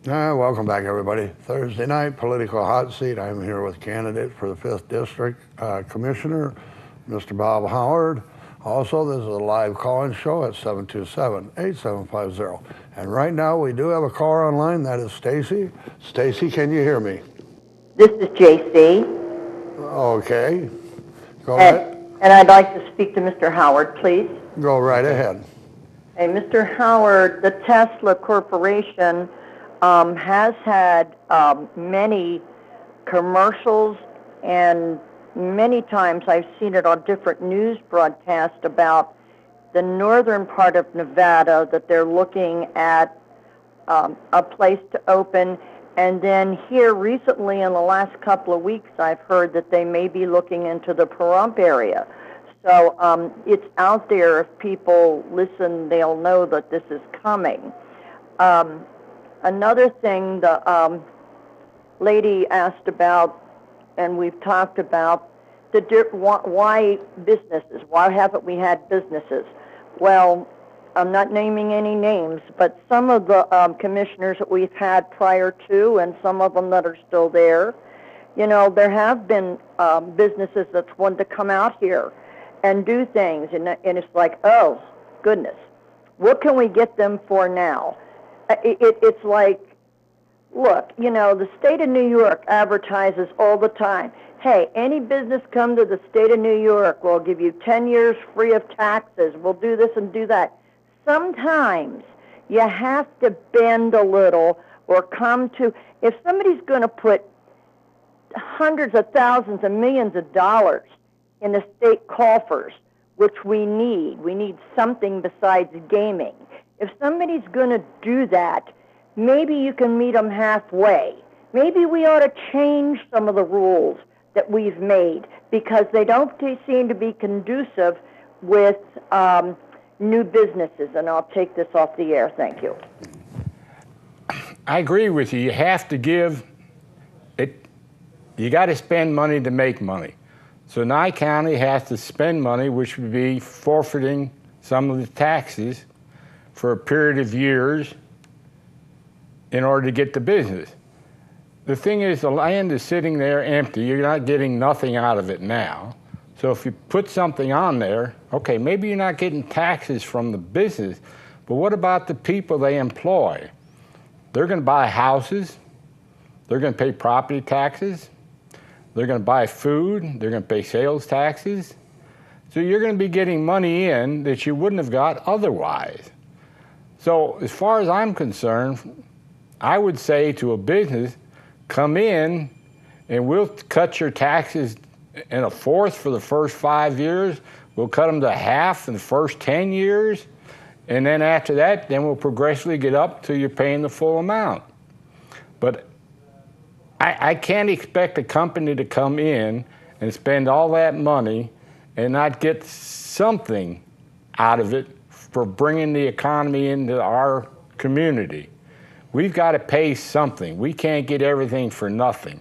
Welcome back, everybody. Thursday night, political hot seat. I'm here with candidate for the 5th District Commissioner, Mr. Bob Howard. Also, this is a live call-in show at 727-8750. And right now, we do have a caller online. That is Stacy. Stacy, can you hear me? This is JC. Okay. Go ahead. And I'd like to speak to Mr. Howard, please. Go right ahead. Hey, Mr. Howard, the Tesla Corporation has had many commercials, and many times I've seen it on different news broadcasts about the northern part of Nevada, that they're looking at a place to open. And then here recently in the last couple of weeks, I've heard that they may be looking into the Pahrump area. So it's out there. If people listen, they'll know that this is coming. Another thing the lady asked about, and we've talked about, why businesses? Why haven't we had businesses? Well, I'm not naming any names, but some of the commissioners that we've had prior to, and some of them that are still there, you know, there have been businesses that want to come out here and do things, and it's like, oh, goodness, what can we get them for now? It's like, look, you know, the state of New York advertises all the time, hey, any business come to the state of New York, we'll give you 10 years free of taxes, we'll do this and do that. Sometimes you have to bend a little or come to, if somebody's going to put hundreds of thousands and millions of dollars in the state coffers, which we need something besides gaming. If somebody's going to do that, maybe you can meet them halfway. Maybe we ought to change some of the rules that we've made, because they don't seem to be conducive with new businesses. And I'll take this off the air. Thank you. I agree with you. You have to give it. You got to spend money to make money. So Nye County has to spend money, which would be forfeiting some of the taxes for a period of years in order to get the business. The thing is, the land is sitting there empty. You're not getting nothing out of it now. So if you put something on there, okay, maybe you're not getting taxes from the business, but what about the people they employ? They're going to buy houses. They're going to pay property taxes. They're going to buy food. They're going to pay sales taxes. So you're going to be getting money in that you wouldn't have got otherwise. So as far as I'm concerned, I would say to a business, come in and we'll cut your taxes in a fourth for the first 5 years. We'll cut them to half in the first 10 years. And then after that, then we'll progressively get up till you're paying the full amount. But I can't expect a company to come in and spend all that money and not get something out of it for bringing the economy into our community. We've got to pay something. We can't get everything for nothing.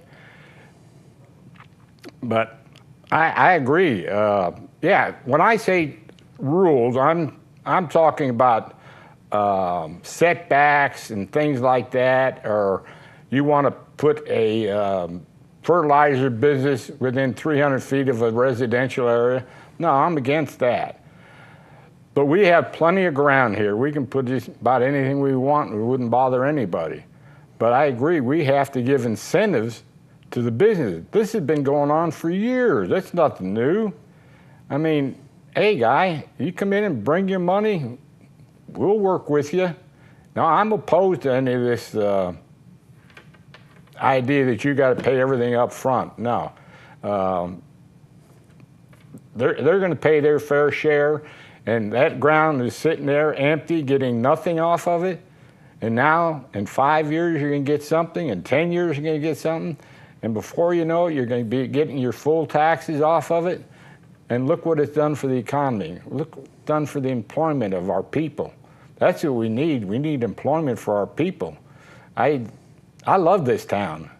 But I agree. Yeah, when I say rules, I'm talking about setbacks and things like that, or you want to put a fertilizer business within 300 feet of a residential area. No, I'm against that. But we have plenty of ground here. We can put just about anything we want and we wouldn't bother anybody. But I agree, we have to give incentives to the business. This has been going on for years. That's nothing new. I mean, hey guy, you come in and bring your money, we'll work with you. Now, I'm opposed to any of this idea that you got to pay everything up front. No. They're going to pay their fair share, and that ground is sitting there empty, getting nothing off of it. And now, in 5 years, you're going to get something. In 10 years, you're going to get something. And before you know it, you're going to be getting your full taxes off of it. And look what it's done for the economy. Look what it's done for the employment of our people. That's what we need. We need employment for our people. I love this town.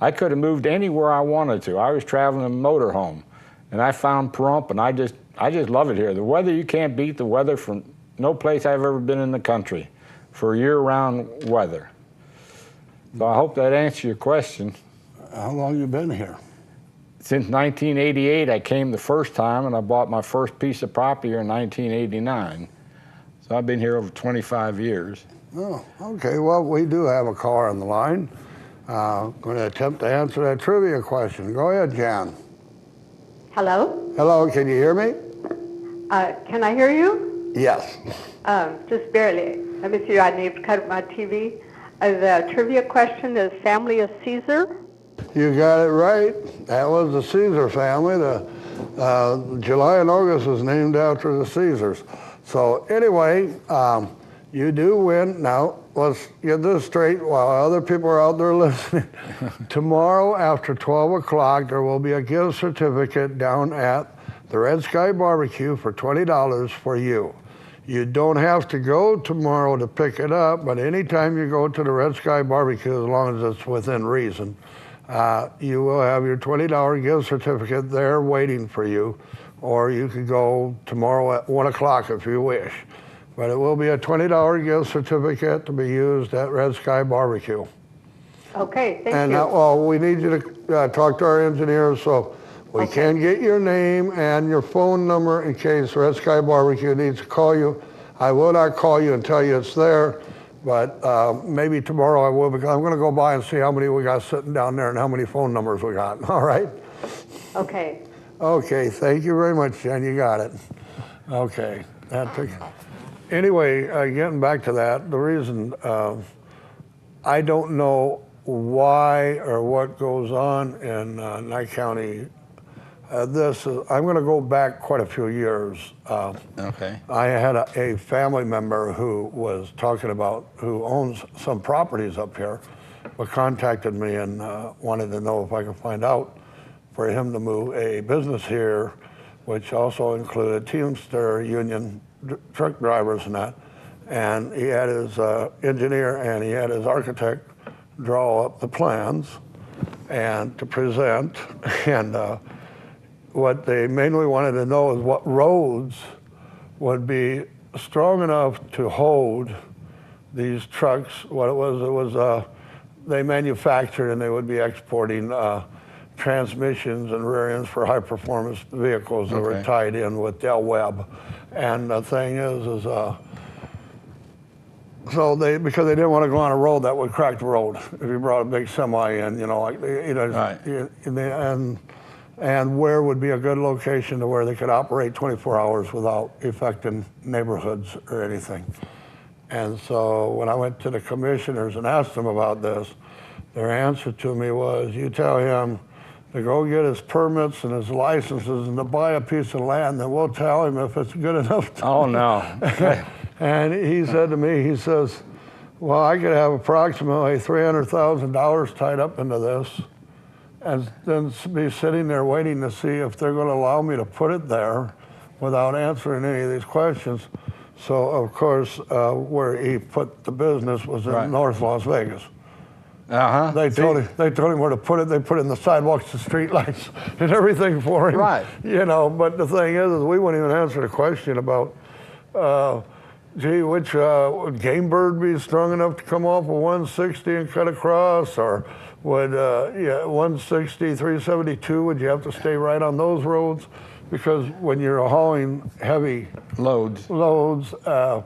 I could have moved anywhere I wanted to. I was traveling in a motorhome, and I found Pahrump, and I just love it here. The weather, you can't beat the weather from no place I've ever been in the country for year-round weather. So I hope that answers your question. How long you been here? Since 1988, I came the first time, and I bought my first piece of property here in 1989. So I've been here over 25 years. Oh, okay. Well, we do have a caller on the line. Going to attempt to answer that trivia question. Go ahead, Jan. Hello? Hello, can you hear me? Can I hear you? Yes. Just barely. Let me see, I need to cut up my TV. The trivia question is family of Caesar? You got it right. That was the Caesar family. The July and August was named after the Caesars. So anyway, you do win. Now, let's get this straight while other people are out there listening. Tomorrow after 12 o'clock, there will be a gift certificate down at the Red Sky Barbecue for $20 for you. You don't have to go tomorrow to pick it up, but anytime you go to the Red Sky Barbecue, as long as it's within reason, you will have your $20 gift certificate there waiting for you, or you could go tomorrow at 1 o'clock if you wish. But it will be a $20 gift certificate to be used at Red Sky Barbecue. Okay, thank And you. well, we need you to talk to our engineers so we can get your name and your phone number in case Red Sky Barbecue needs to call you. I will not call you and tell you it's there, but maybe tomorrow I will, because I'm going to go by and see how many we got sitting down there and how many phone numbers we got. All right? Okay. Okay, thank you very much, Jen. You got it. Okay. Anyway, getting back to that, the reason I don't know why or what goes on in Nye County. I'm going to go back quite a few years. Okay. I had a family member who was talking about, who owns some properties up here, but contacted me and wanted to know if I could find out for him to move a business here, which also included Teamster Union truck drivers and that. And he had his engineer and he had his architect draw up the plans and to present. And what they mainly wanted to know is what roads would be strong enough to hold these trucks. What it was they manufactured and they would be exporting transmissions and rear ends for high performance vehicles that were tied in with Del Webb. And the thing is so because they didn't want to go on a road that would crack the road if you brought a big semi in, right. And where would be a good location to where they could operate 24 hours without affecting neighborhoods or anything. And so when I went to the commissioners and asked them about this, their answer to me was, you tell him to go get his permits and his licenses and to buy a piece of land, then we'll tell him if it's good enough. Oh, no. And he said to me, he says, well, I could have approximately $300,000 tied up into this and then be sitting there waiting to see if they're going to allow me to put it there without answering any of these questions. So, of course, where he put the business was in North Las Vegas. Uh-huh. They told him where to put it. They put it in the sidewalks, the street lights, and everything for him. Right. But the thing is we wouldn't even answer the question about, which would game bird be strong enough to come off of 160 and cut across, or would 160, 372, would you have to stay right on those roads? Because when you're hauling heavy loads, and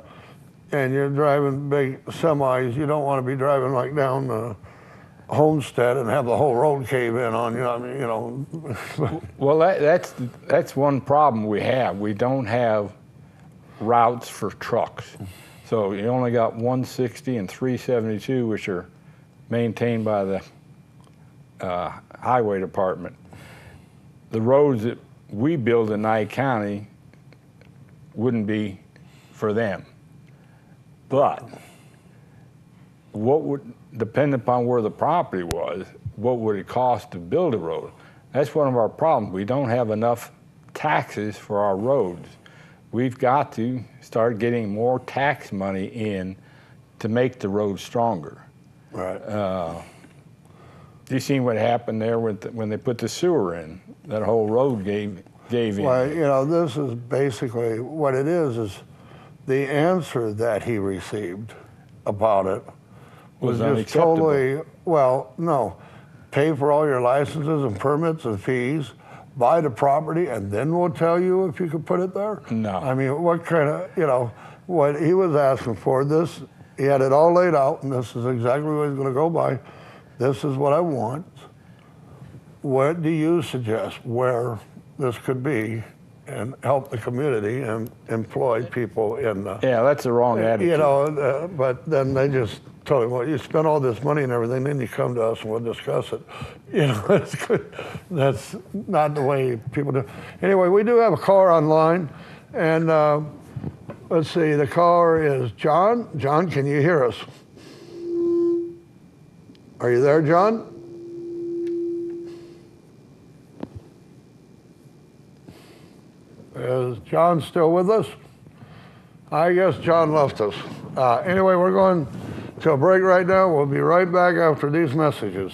you're driving big semis, you don't want to be driving like down Homestead and have the whole road cave in on you. Well, that's one problem we have. We don't have routes for trucks. So you only got 160 and 372, which are maintained by the highway department. The roads that we build in Nye County wouldn't be for them. But what would, depending upon where the property was, what would it cost to build a road? That's one of our problems. We don't have enough taxes for our roads. We've got to start getting more tax money in to make the roads stronger. Right. You seen what happened there when they put the sewer in? That whole road gave in. Well, this is basically what it is the answer that he received about it Was just unacceptable. totally, well, no. Pay for all your licenses and permits and fees, buy the property, and then we'll tell you if you could put it there? No. I mean, what kind of, what he was asking for, this, he had it all laid out, and this is exactly what he's going to go by. This is what I want. What do you suggest where this could be and help the community and employ people in the, Yeah, that's the wrong attitude. but then they just told him, well, you spend all this money and everything, then you come to us and we'll discuss it. It's good. That's not the way people do. Anyway, we do have a caller online, and let's see, the caller is John. John, can you hear us? Are you there, John? Is John still with us? I guess John left us. Anyway, we're going to a break right now. We'll be right back after these messages.